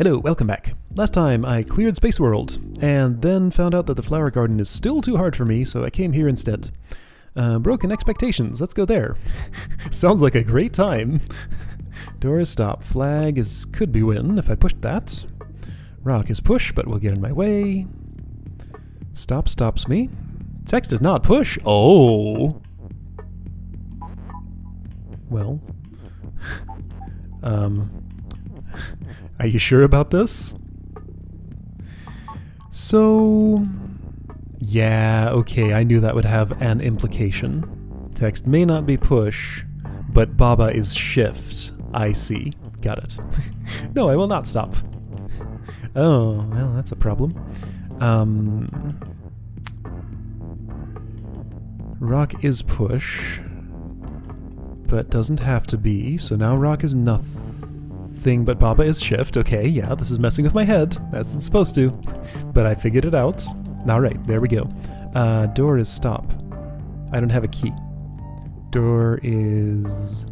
Hello, welcome back. Last time I cleared Space World, and then found out that the flower garden is still too hard for me, so I came here instead. Broken expectations, let's go there. Sounds like a great time. Door is stop, flag is could be win if I pushed that. Rock is push, but will get in my way. Stop stops me. Text is not push. Oh! Well. Are you sure about this? So... yeah, okay, I knew that would have an implication. Text may not be push, but Baba is shift. I see. Got it. No, I will not stop. Oh, well, that's a problem. Rock is push, but doesn't have to be, so now rock is nothing, but Baba is shift. Okay, yeah, this is messing with my head. That's it's supposed to. But I figured it out. Alright, there we go. Door is stop. I don't have a key. Door is...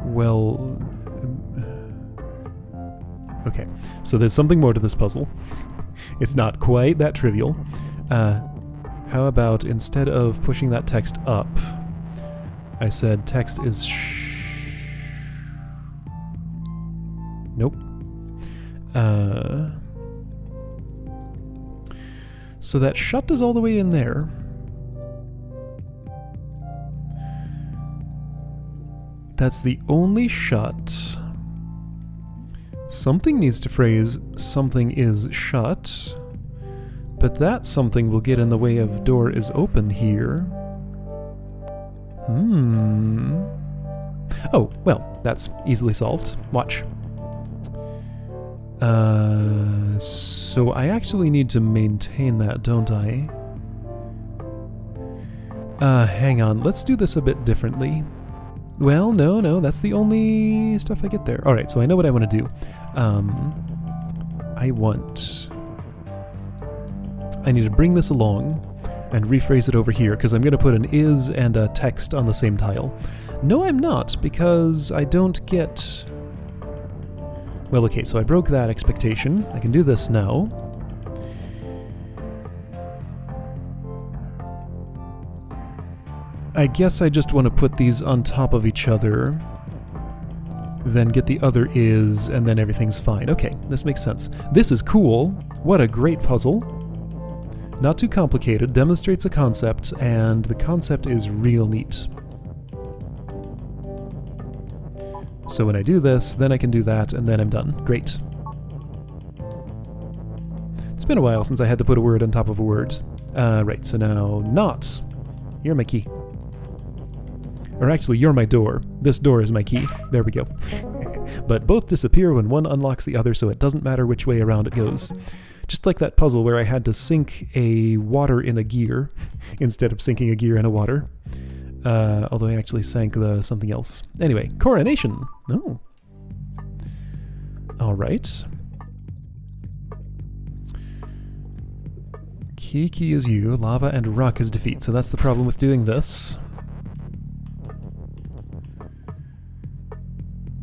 well... okay, so there's something more to this puzzle. It's not quite that trivial. How about instead of pushing that text up, I said text is nope. So that shut is all the way in there. That's the only shut. Something needs to phrase something is shut, but that something will get in the way of door is open here. Oh, well, that's easily solved. Watch. So I actually need to maintain that, don't I? Hang on, let's do this a bit differently. Well, no, that's the only stuff I get there. Alright, so I know what I want to do. I need to bring this along and rephrase it over here, because I'm going to put an is and a text on the same tile. No, I'm not, because I don't get... well, okay, so I broke that expectation. I can do this now. I guess I just want to put these on top of each other, then get the other is, and then everything's fine. Okay, this makes sense. This is cool. What a great puzzle. Not too complicated, demonstrates a concept, and the concept is real neat. So when I do this, then I can do that, and then I'm done. Great. It's been a while since I had to put a word on top of a word. Right, so now not. You're my key. Or actually, you're my door. This door is my key. There we go. But both disappear when one unlocks the other, so it doesn't matter which way around it goes. Just like that puzzle where I had to sink a water in a gear instead of sinking a gear in a water. Although I actually sank the something else. Anyway, coronation. Oh. Alright. Key is you, lava and rock is defeat. So that's the problem with doing this.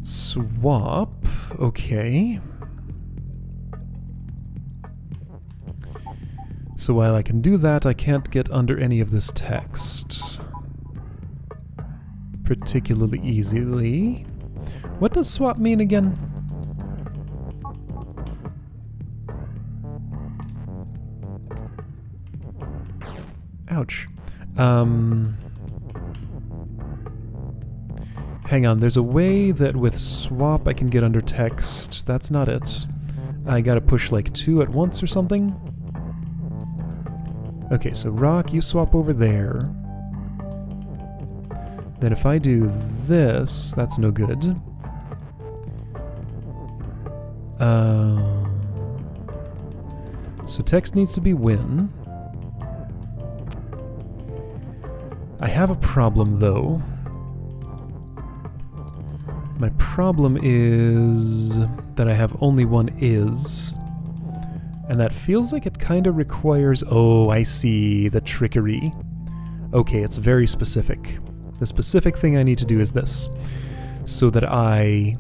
Swap. Okay. So while I can do that, I can't get under any of this text particularly easily. What does swap mean again? Ouch. Hang on, there's a way that with swap I can get under text. That's not it. I gotta push like 2 at once or something. Okay, so rock, you swap over there. Then if I do this, that's no good. So text needs to be win. I have a problem though. My problem is that I have only one is. And that feels like it kind of requires... oh, I see the trickery. Okay, it's very specific. The specific thing I need to do is this. So that I...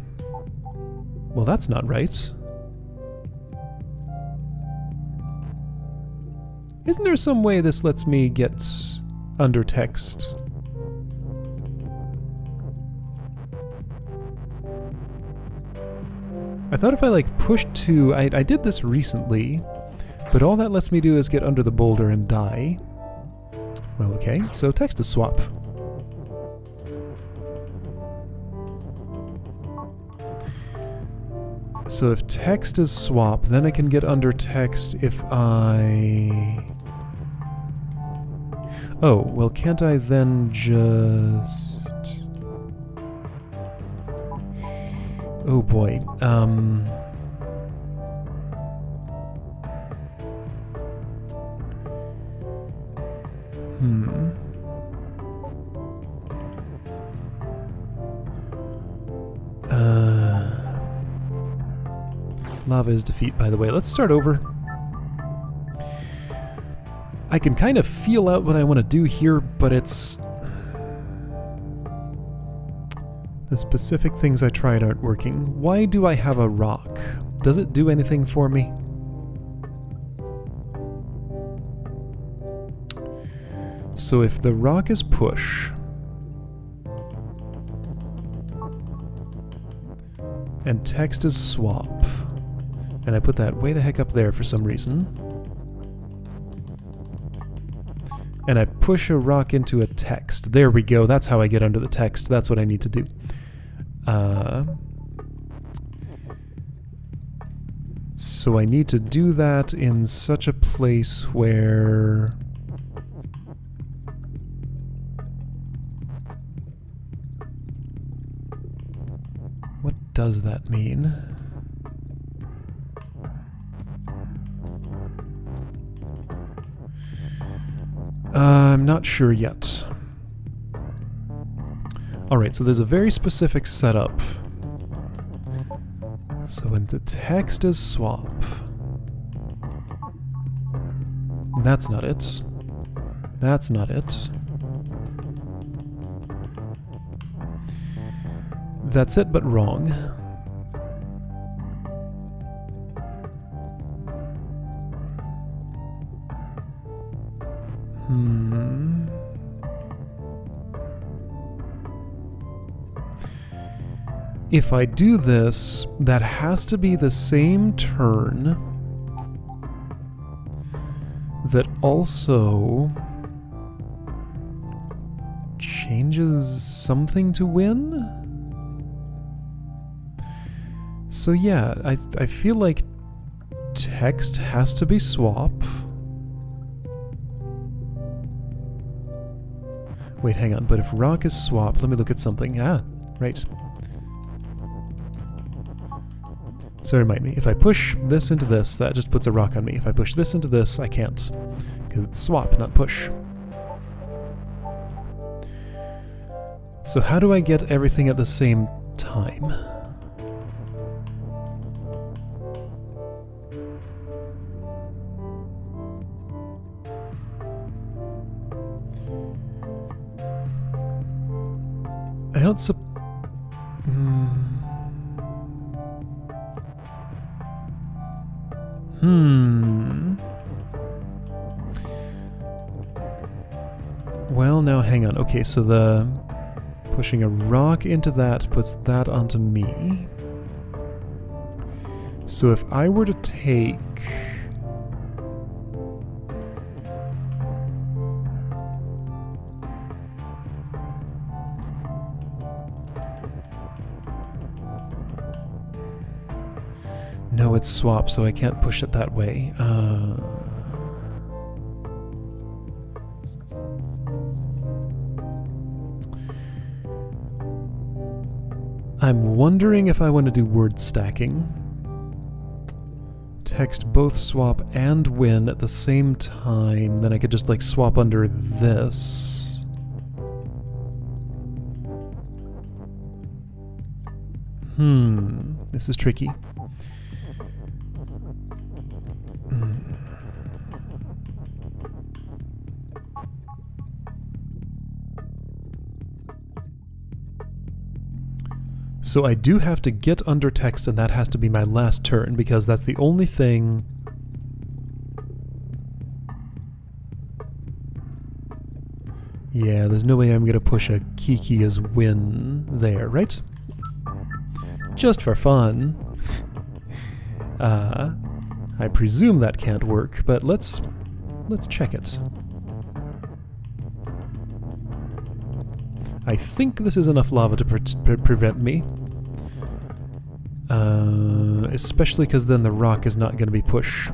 Well, that's not right. Isn't there some way this lets me get under text? I thought if I like pushed to... I did this recently, but all that lets me do is get under the boulder and die. Well, okay, so text is swap. So if text is swap, then I can get under text if I... Oh, well, can't I then just... Oh boy. Lava is defeat, by the way. Let's start over. I can kind of feel out what I want to do here, but it's... The specific things I tried aren't working. Why do I have a rock? Does it do anything for me? So if the rock is push, and text is swap, and I put that way the heck up there for some reason, and I push a rock into a text. There we go, that's how I get under the text. That's what I need to do. So I need to do that in such a place where... What does that mean? I'm not sure yet. Alright, so there's a very specific setup. So when the text is swap... That's not it. That's not it. That's it, but wrong. If I do this, that has to be the same turn that also changes something to win? So yeah, I feel like text has to be swap. Wait, hang on, but if rock is swap, let me look at something. Ah, right. So remind me, if I push this into this, that just puts a rock on me. If I push this into this, I can't. Because it's swap, not push. So how do I get everything at the same time? I don't Well, now hang on. Okay, so the pushing a rock into that puts that onto me. So if I were to take... No, it's swap, so I can't push it that way. I'm wondering if I want to do word stacking. Text both swap and win at the same time, then I could just like swap under this. This is tricky. So I do have to get under text, and that has to be my last turn, because that's the only thing... Yeah, there's no way I'm gonna push a Kiki as win there, right? Just for fun. I presume that can't work, but let's check it. I think this is enough lava to prevent me. Especially because then the rock is not going to be push.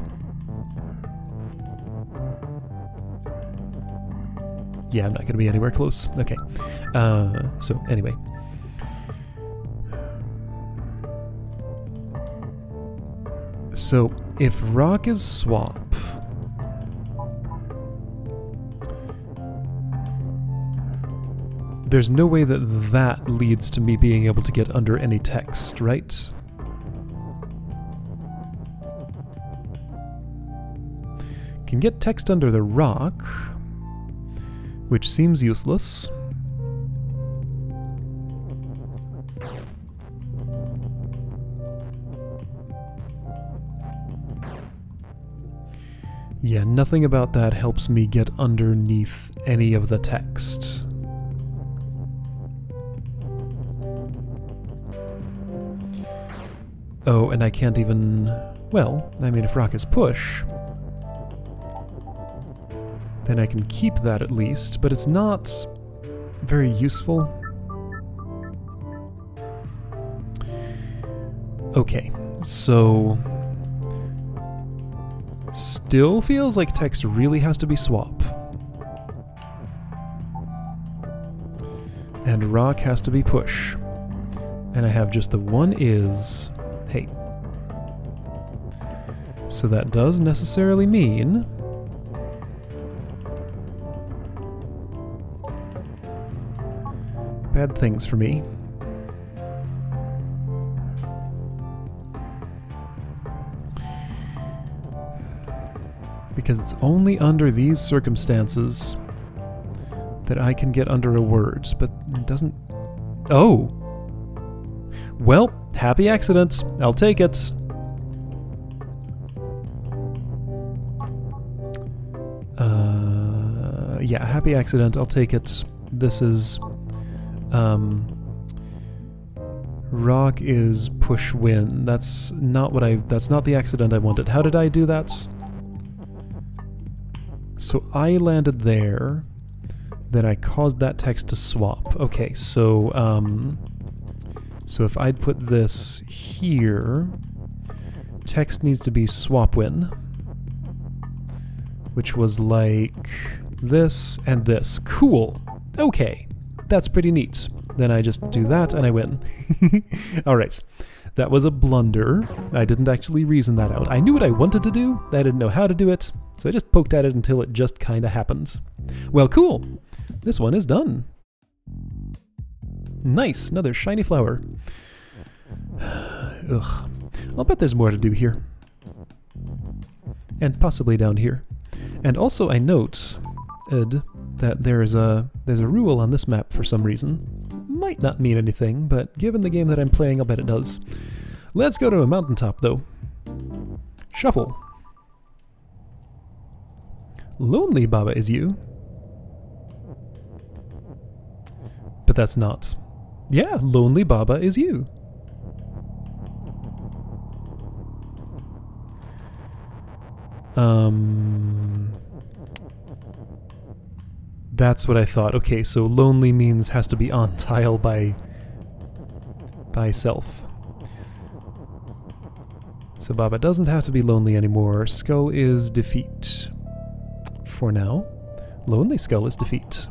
Yeah, I'm not going to be anywhere close. Okay. So, anyway. So, if rock is swap... There's no way that that leads to me being able to get under any text, right? Can get text under the rock, which seems useless. Yeah, nothing about that helps me get underneath any of the text. Oh, and I can't even... Well, I mean, if rock is push, then I can keep that at least, but it's not very useful. Okay, so... Still feels like text really has to be swap. And rock has to be push. And I have just the one is... Hey. So that does necessarily mean... bad things for me. Because it's only under these circumstances that I can get under a word, but it doesn't... Oh! Well, happy accident. I'll take it. Yeah, happy accident. I'll take it. This is... rock is push win. That's not what that's not the accident I wanted. How did I do that? So I landed there, then I caused that text to swap. Okay, so, so if I'd put this here, text needs to be swap win, which was like this and this. Cool! Okay, that's pretty neat. Then I just do that and I win. Alright, that was a blunder. I didn't actually reason that out. I knew what I wanted to do, I didn't know how to do it, so I just poked at it until it just kinda happened. Well, cool! This one is done. Nice, another shiny flower. Ugh. I'll bet there's more to do here. And possibly down here. And also I note, that there's a rule on this map for some reason. Might not mean anything, but given the game that I'm playing, I'll bet it does. Let's go to a mountaintop, though. Shuffle. Lonely Baba is you. But that's not. Yeah, Lonely Baba is you. That's what I thought. Okay, so lonely means has to be on tile by self. So Baba doesn't have to be lonely anymore. Skull is defeat. For now. Lonely Skull is defeat.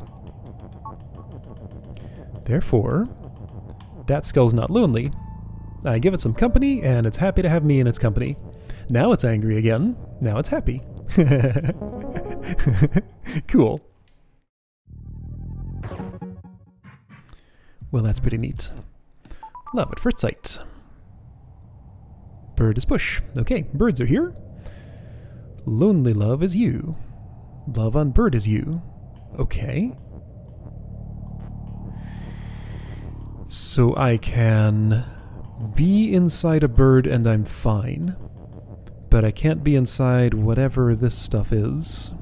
Therefore, that skull's not lonely. I give it some company, and it's happy to have me in its company. Now it's angry again. Now it's happy. Cool. Well, that's pretty neat. Love at first sight. Bird is push. Okay, birds are here. Lonely love is you. Love on bird is you. Okay. So I can be inside a bird and I'm fine, but I can't be inside whatever this stuff is.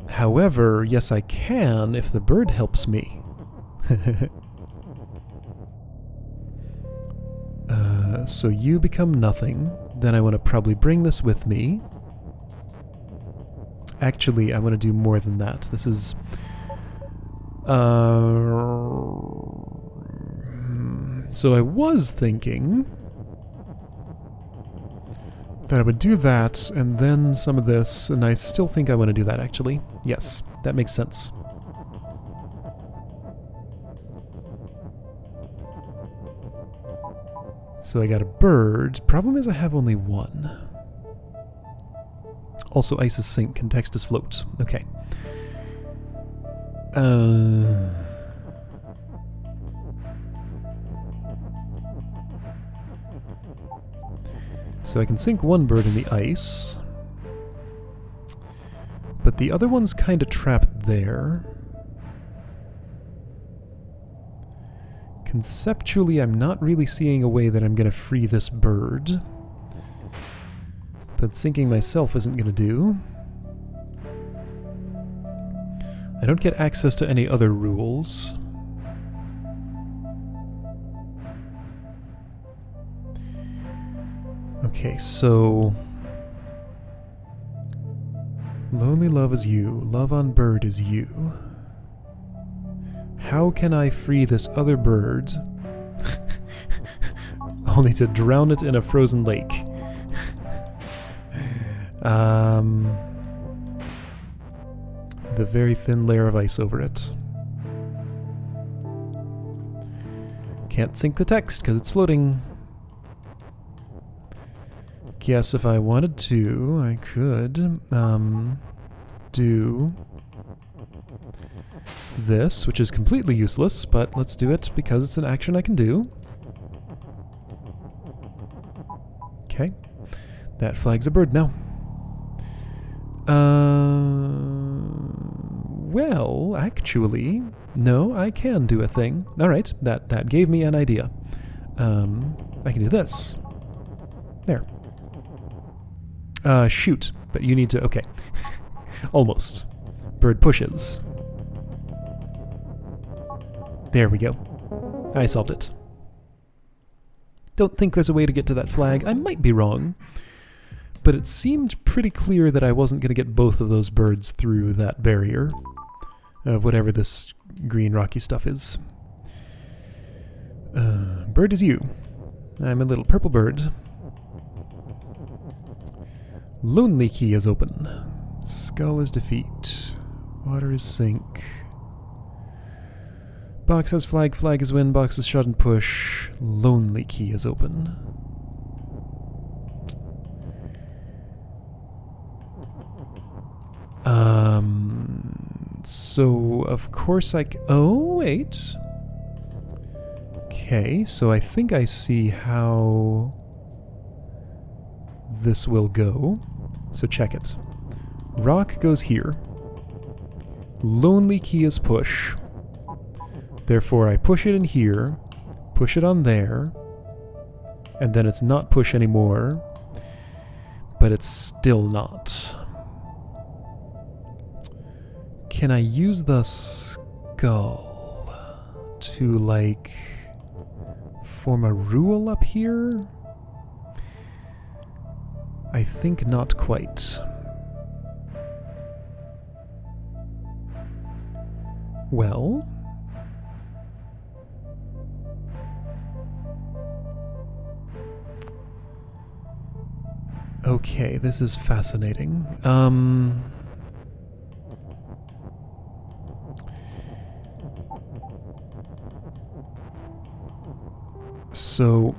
However, yes I can if the bird helps me. So you become nothing. Then I want to probably bring this with me. Actually, I want to do more than that. This is... So I was thinking that I would do that, and then some of this, and I still think I want to do that, actually. Yes, that makes sense. So I got a bird. Problem is I have only one. Also, ice is sink and text is float. Okay. So I can sink one bird in the ice, but the other one's kind of trapped there. Conceptually, I'm not really seeing a way that I'm going to free this bird, but sinking myself isn't going to do. I don't get access to any other rules. Okay, so... Lonely love is you. Love on bird is you. How can I free this other bird? Only to drown it in a frozen lake. With a very thin layer of ice over it. Can't sink the text because it's floating. Guess if I wanted to, I could do this, which is completely useless, but let's do it because it's an action I can do. Okay. That flags a bird now. Well, actually, no, I can do a thing. Alright, that gave me an idea. I can do this. There. Shoot, but you need to... Okay. Almost. Bird pushes. There we go. I solved it. Don't think there's a way to get to that flag. I might be wrong. But it seemed pretty clear that I wasn't going to get both of those birds through that barrier. Of whatever this green rocky stuff is. Bird is you. I'm a little purple bird. Lonely key is open. Skull is defeat. Water is sink. Box has flag, flag is win, box is shot and push. Lonely key is open. So of course oh, wait. Okay, so I think I see how this will go. So check it. Rock goes here. Lonely key is push. Therefore I push it in here, push it on there, and then it's not push anymore, but it's still not. Can I use the skull to, like, form a rule up here? I think not quite. Well... Okay, this is fascinating. So...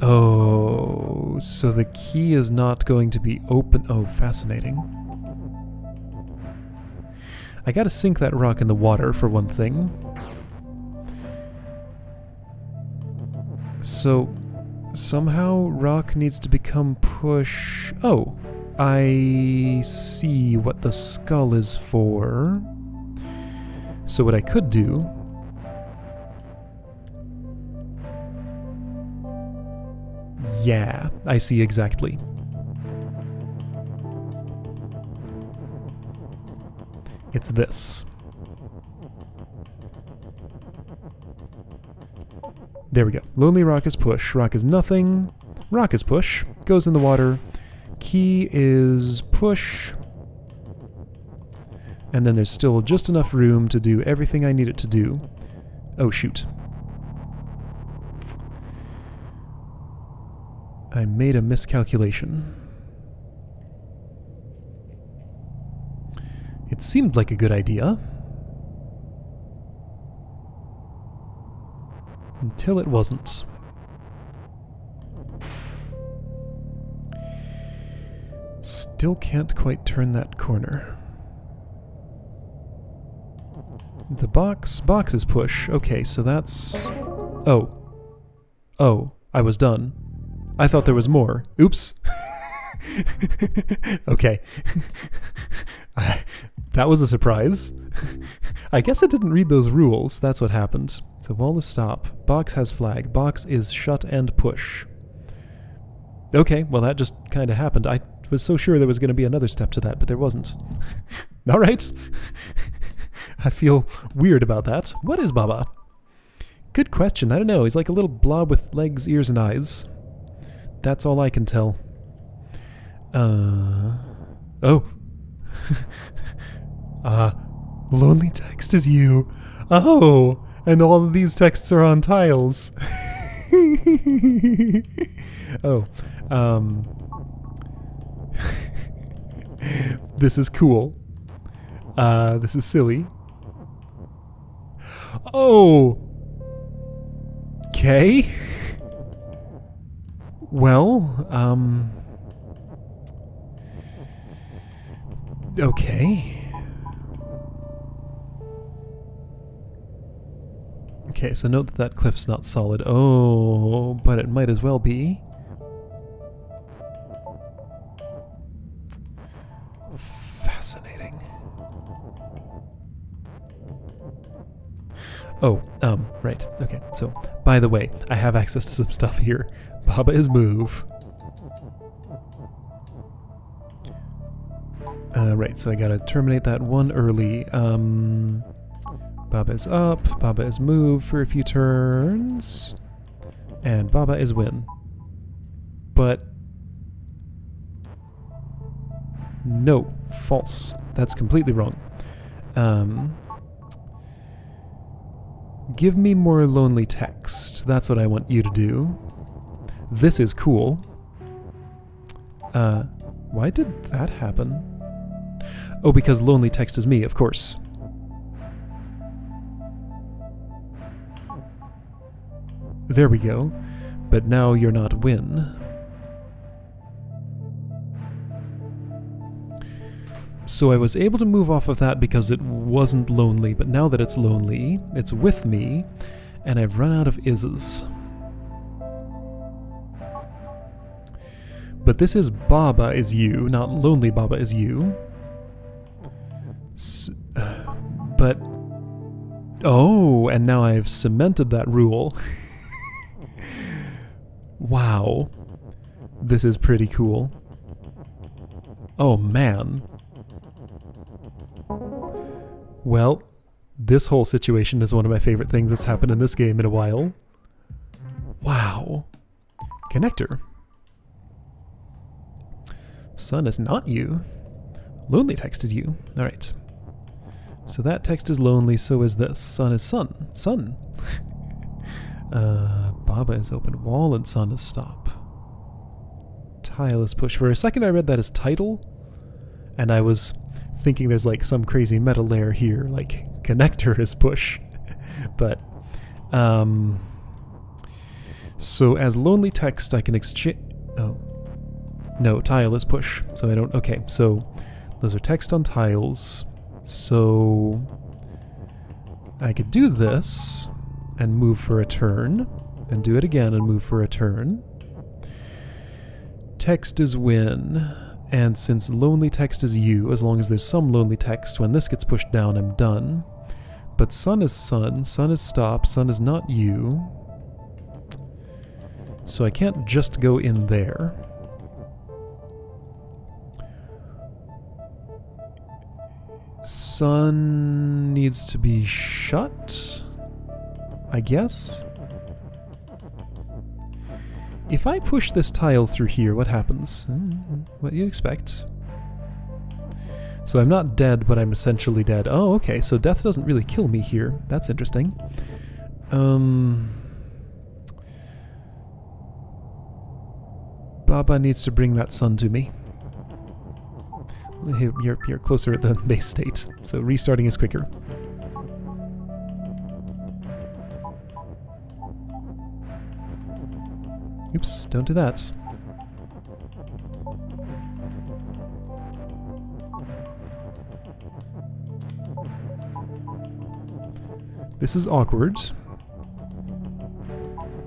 Oh, so the key is not going to be open. Oh, fascinating. I gotta sink that rock in the water, for one thing. So, somehow rock needs to become push... Oh, I see what the skull is for. So what I could do... Yeah, I see exactly. It's this. There we go. Lonely rock is push. Rock is nothing. Rock is push. Goes in the water. Key is push. And then there's still just enough room to do everything I need it to do. Oh, shoot. I made a miscalculation. It seemed like a good idea. Until it wasn't. Still can't quite turn that corner. The box is push. Okay, so that's... Oh. Oh, I was done. I thought there was more. Oops. Okay. That was a surprise. I guess I didn't read those rules. That's what happened. So wall is stop. Box has flag. Box is shut and push. Okay, well that just kind of happened. I was so sure there was going to be another step to that, but there wasn't. Alright. I feel weird about that. What is Baba? Good question. I don't know. He's like a little blob with legs, ears, and eyes. That's all I can tell. Oh. Lonely text is you. Oh, and all of these texts are on tiles. Oh, this is cool. This is silly. Oh. Okay. Well, okay. Okay, so note that that cliff's not solid. Oh, but it might as well be. Fascinating. Oh, right. Okay, so, by the way, I have access to some stuff here. Baba is move. Right, so I gotta terminate that one early. Baba is up, Baba is move for a few turns, and Baba is win. But... no, false. That's completely wrong. Give me more lonely text. That's what I want you to do. This is cool. Why did that happen? Oh, because lonely text is me, of course. There we go. But now you're not win. So I was able to move off of that because it wasn't lonely, but now that it's lonely, it's with me, and I've run out of is's. But this is Baba is you, not lonely Baba is you. But... oh, and now I've cemented that rule. Wow. This is pretty cool. Oh, man. Well, this whole situation is one of my favorite things that's happened in this game in a while. Wow. Connector. Sun is not you. Lonely text is you. Alright. So that text is lonely, so is this. Sun is sun. Sun. Baba is open. Wall and sun is stop. Tile is push. For a second I read that as title, and I was thinking there's like some crazy meta layer here, like connector is push. But, so as lonely text I can exchange... oh. No, tile is push, so I don't... okay, so those are text on tiles. So I could do this and move for a turn, and do it again and move for a turn. Text is win, and since lonely text is you, as long as there's some lonely text, when this gets pushed down, I'm done. But sun is sun, sun is stop, sun is not you. So I can't just go in there. Sun needs to be shut, I guess. If I push this tile through here, what happens? What do you expect? So I'm not dead, but I'm essentially dead. Oh, okay, so death doesn't really kill me here. That's interesting. Baba needs to bring that sun to me. You're closer at the base state, so restarting is quicker. Oops, don't do that. This is awkward,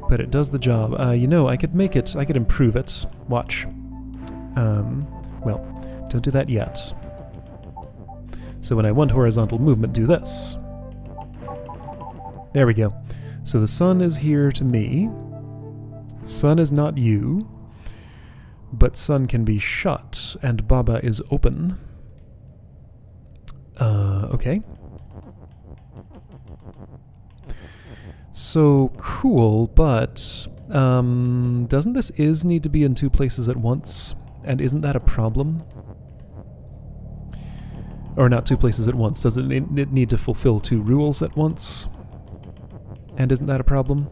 but it does the job. You know, I could make it, I could improve it. Watch. Well, don't do that yet. So when I want horizontal movement, do this. There we go. So the sun is here to me. Sun is not you, but sun can be shut, and Baba is open. Okay. So, cool, but doesn't this is need to be in two places at once? And isn't that a problem? Or not two places at once, doesn't it need to fulfill two rules at once? And isn't that a problem?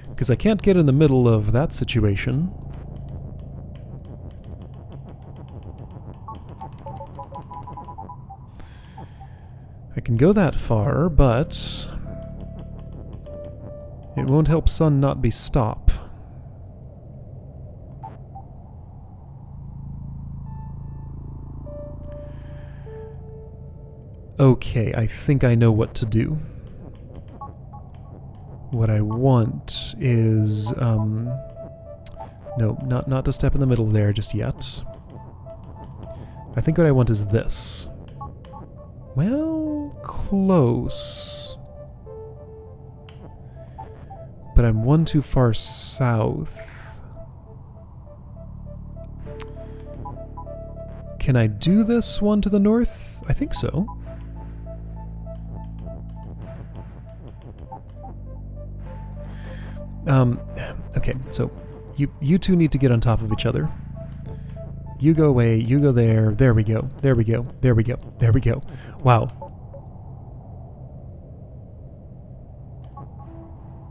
Because I can't get in the middle of that situation. I can go that far, but it won't help sun not be stop. Okay, I think I know what to do. What I want is, no, not to step in the middle there just yet. I think what I want is this. Well, close. But I'm one too far south. Can I do this one to the north? I think so. Okay, so you two need to get on top of each other. You go away, you go there, there we go, there we go, there we go, there we go. Wow.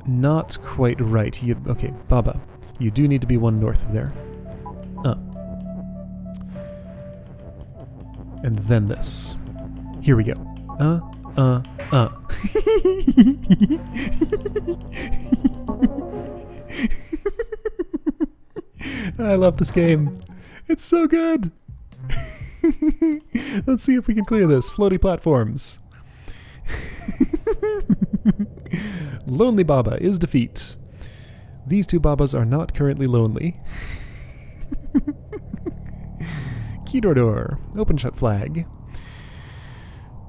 Not quite right. Okay, Baba, you do need to be one north of there. And then this. Here we go. I love this game. It's so good. Let's see if we can clear this. Floaty platforms. Lonely Baba is defeat. These two Babas are not currently lonely. Key door. Open shut flag.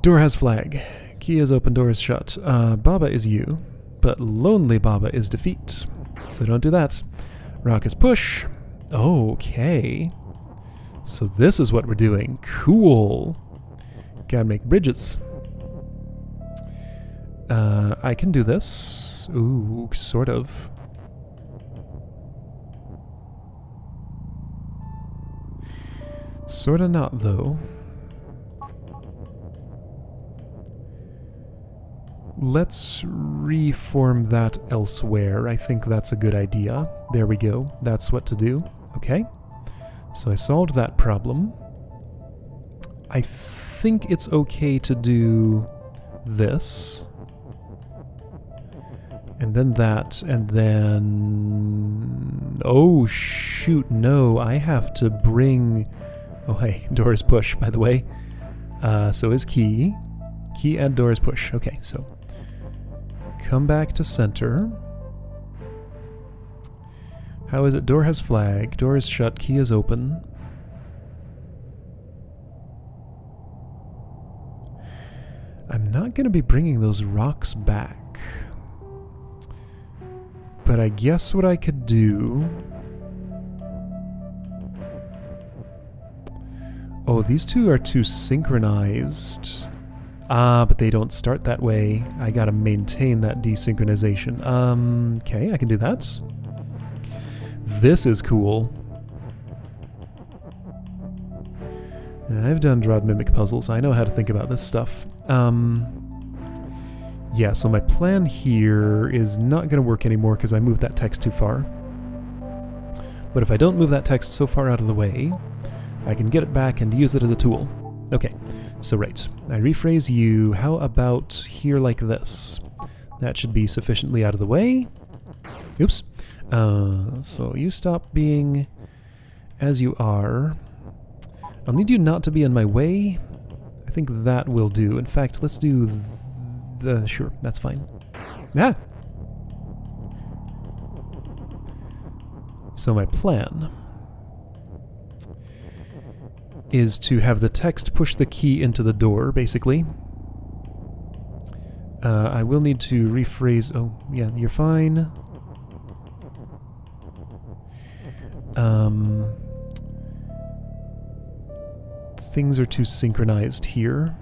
Door has flag. Key is open, door is shut. Baba is you, but Lonely Baba is defeat. So don't do that. Rock is push. Okay. So this is what we're doing. Cool. Gotta make bridges. I can do this. Ooh, sort of. Sorta not, though. Let's reform that elsewhere. I think that's a good idea. There we go. That's what to do. Okay. So I solved that problem. I think it's okay to do this. And then that, and then... Oh, shoot, no. I have to bring... Oh, hey, door is push, by the way. So is key. Key and door is push. Okay, so... Come back to center. How is it? Door has flag. Door is shut. Key is open. I'm not going to be bringing those rocks back. But I guess what I could do... Oh, these two are too synchronized. Ah, but they don't start that way. I gotta maintain that desynchronization. Okay, I can do that. This is cool. I've done Drawed Mimic puzzles. I know how to think about this stuff. Yeah, so my plan here is not going to work anymore because I moved that text too far. But if I don't move that text so far out of the way, I can get it back and use it as a tool. Okay, so right. I rephrase you. How about here like this? That should be sufficiently out of the way. Oops. So you stop being as you are. I'll need you not to be in my way. I think that will do. In fact, let's do sure, that's fine. Ah! So my plan is to have the text push the key into the door, basically. I will need to rephrase... Oh, yeah, you're fine. Things are too synchronized here.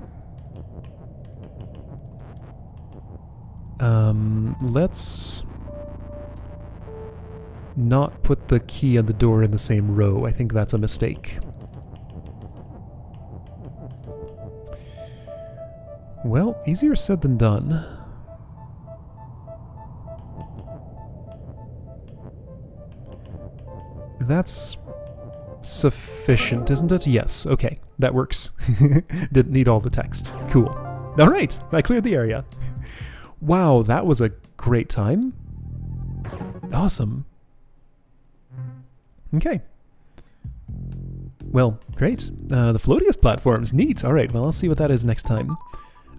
Let's not put the key and the door in the same row. I think that's a mistake. Well, easier said than done. That's sufficient, isn't it? Yes, okay, that works. Didn't need all the text. Cool. Alright, I cleared the area. Wow, that was a great time. Awesome. Okay. Well, great. The floatiest platforms, neat. Alright, well, I'll see what that is next time.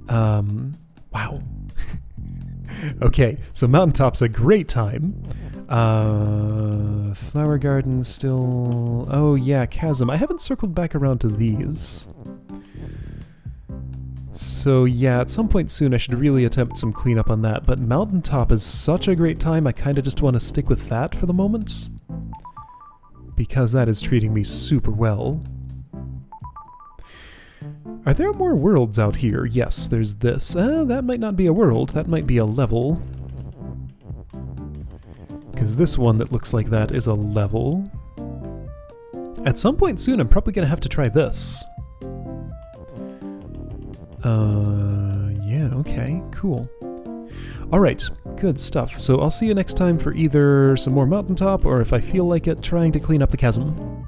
Wow. Okay, so Mountaintop's a great time. Flower Garden still... Oh yeah, Chasm. I haven't circled back around to these. So yeah, at some point soon I should really attempt some cleanup on that, but Mountaintop is such a great time, I kind of just want to stick with that for the moment. Because that is treating me super well. Are there more worlds out here? Yes, there's this. That might not be a world, that might be a level. Because this one that looks like that is a level. At some point soon I'm probably going to have to try this. Yeah, okay, cool. Alright, good stuff. So I'll see you next time for either some more Mountaintop, or if I feel like it, trying to clean up the chasm.